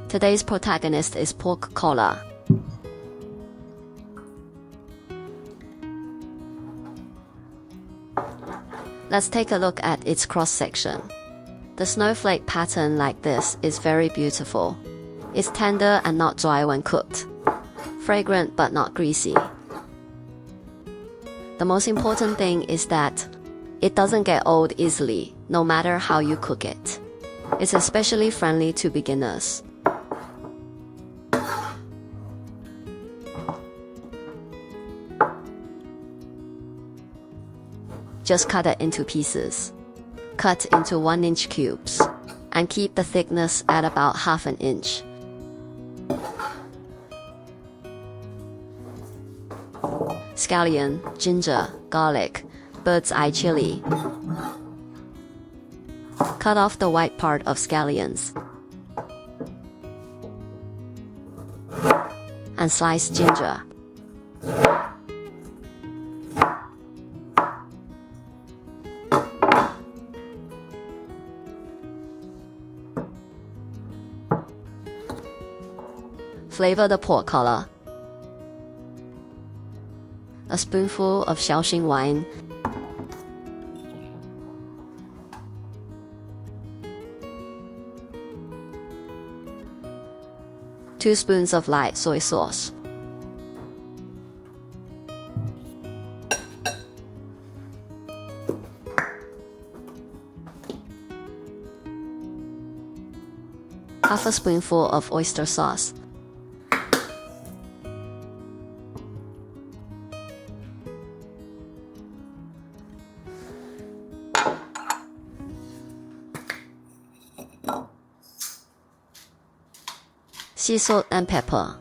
Today's protagonist is pork collar. Let's take a look at its cross-section. The snowflake pattern like this is very beautiful. It's tender and not dry when cooked. Fragrant but not greasy. The most important thing is that it doesn't get old easily, no matter how you cook it. It's especially friendly to beginners. Just cut it into pieces. Cut into 1-inch cubes, and keep the thickness at about ½ an inch. Scallion, ginger, garlic, bird's eye chili. Cut off the white part of scallions. And slice ginger. Flavor the pork collar. A spoonful of Shaoxing wine. Two spoons of light soy sauce. Half a spoonful of oyster sauce. Sea salt and pepper.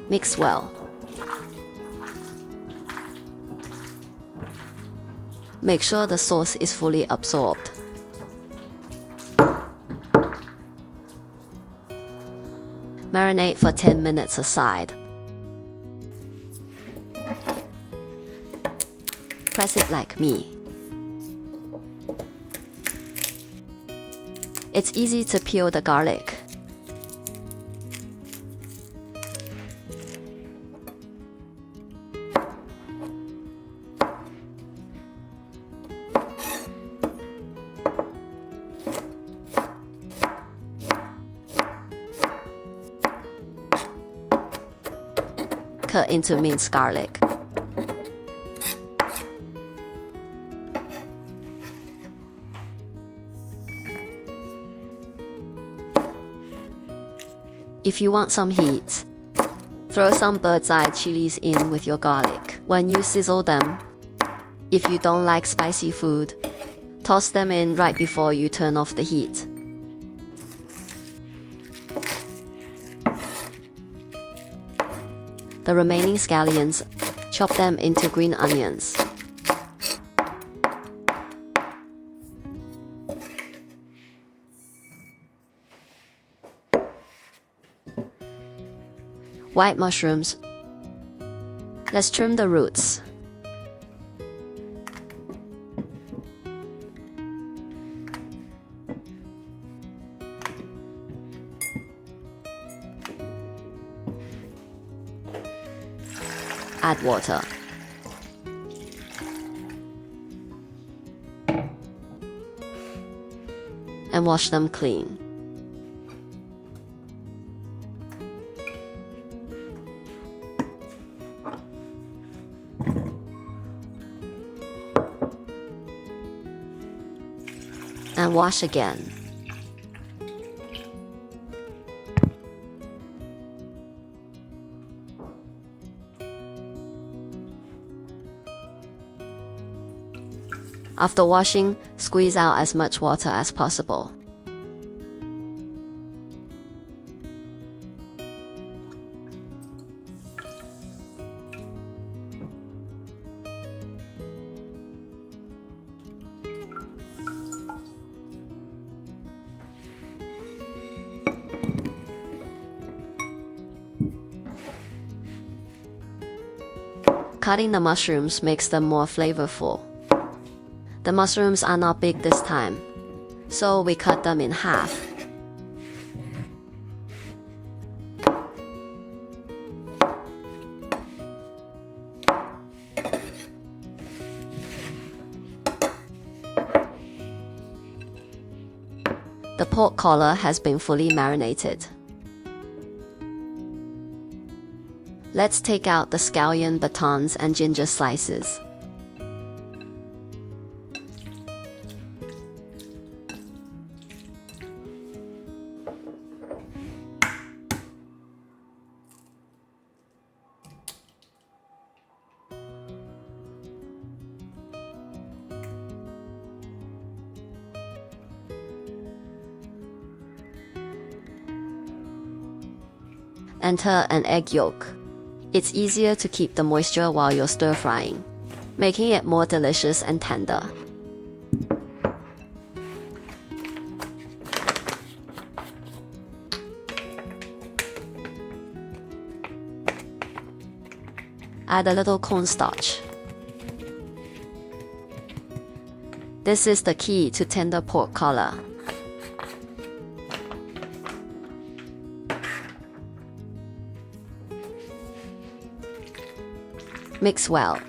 Mix well. Make sure the sauce is fully absorbed. Marinate for 10 minutes aside. Press it like me. It's easy to peel the garlic. Cut into minced garlic. If you want some heat, throw some bird's eye chilies in with your garlic when you sizzle them. If you don't like spicy food, toss them in right before you turn off the heat. The remaining scallions, chop them into green onions. White mushrooms. Let's trim the roots. Add water. And wash them clean. and wash again. After washing, squeeze out as much water as possible. Cutting the mushrooms makes them more flavorful. The mushrooms are not big this time, so we cut them in half. The pork collar has been fully marinated. Let's take out the scallion batons and ginger slices. Enter an egg yolk. It's easier to keep the moisture while you're stir-frying, making it more delicious and tender. Add a little cornstarch. This is the key to tender pork collar. Mix well.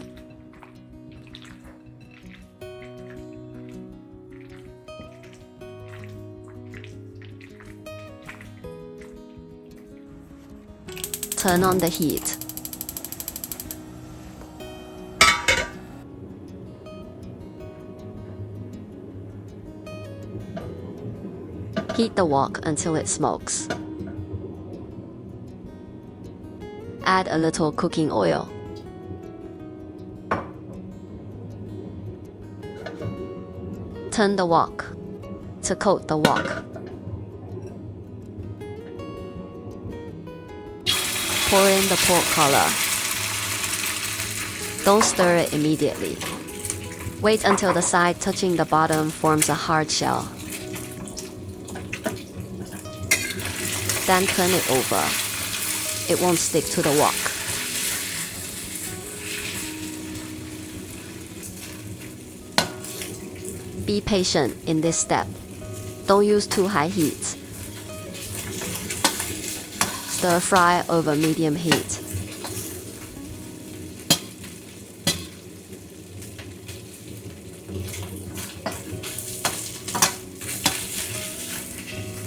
Turn on the heat. Heat the wok until it smokes. Add a little cooking oil. Turn the wok to coat the wok. Pour in the pork collar. Don't stir it immediately. Wait until the side touching the bottom forms a hard shell. Then turn it over. It won't stick to the wok. Be patient in this step. Don't use too high heat. Stir fry over medium heat.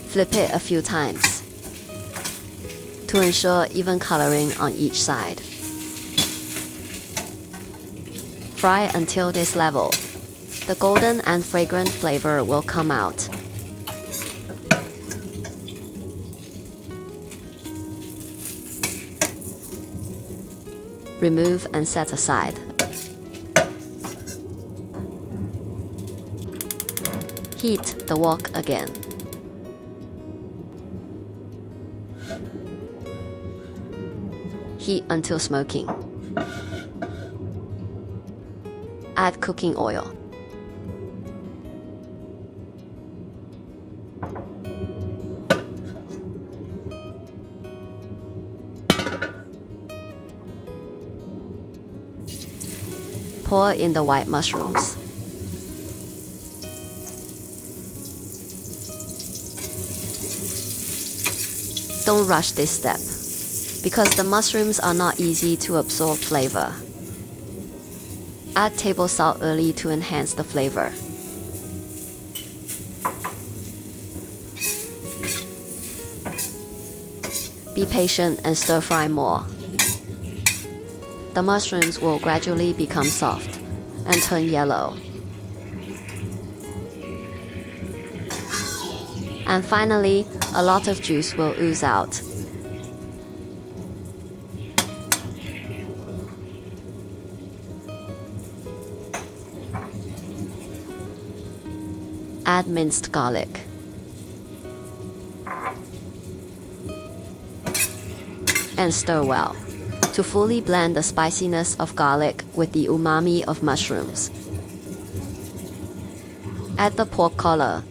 Flip it a few times to ensure even coloring on each side. Fry until this level. The golden and fragrant flavor will come out. Remove and set aside. Heat the wok again. Heat until smoking. Add cooking oil. Pour in the white mushrooms. Don't rush this step, because the mushrooms are not easy to absorb flavor. Add table salt early to enhance the flavor. Be patient and stir fry more. The mushrooms will gradually become soft and turn yellow. And finally, a lot of juice will ooze out. Add minced garlic. And stir well to fully blend the spiciness of garlic with the umami of mushrooms. Add the pork collar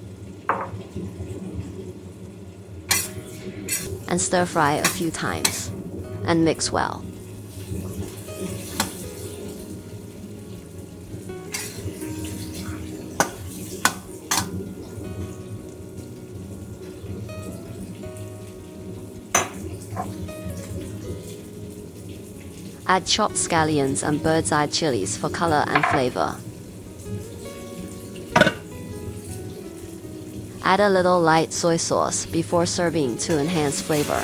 and stir fry a few times and mix well. Add chopped scallions and bird's-eye chilies for color and flavor. Add a little light soy sauce before serving to enhance flavor.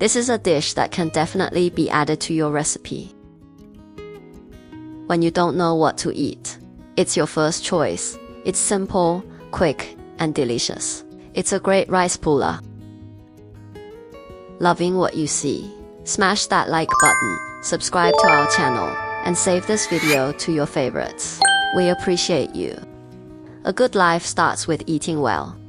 This is a dish that can definitely be added to your recipe. When you don't know what to eat, it's your first choice. It's simple, quick, and delicious. It's a great rice puller. Loving what you see? Smash that like button, subscribe to our channel, and save this video to your favorites. We appreciate you. A good life starts with eating well.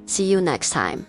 See you next time.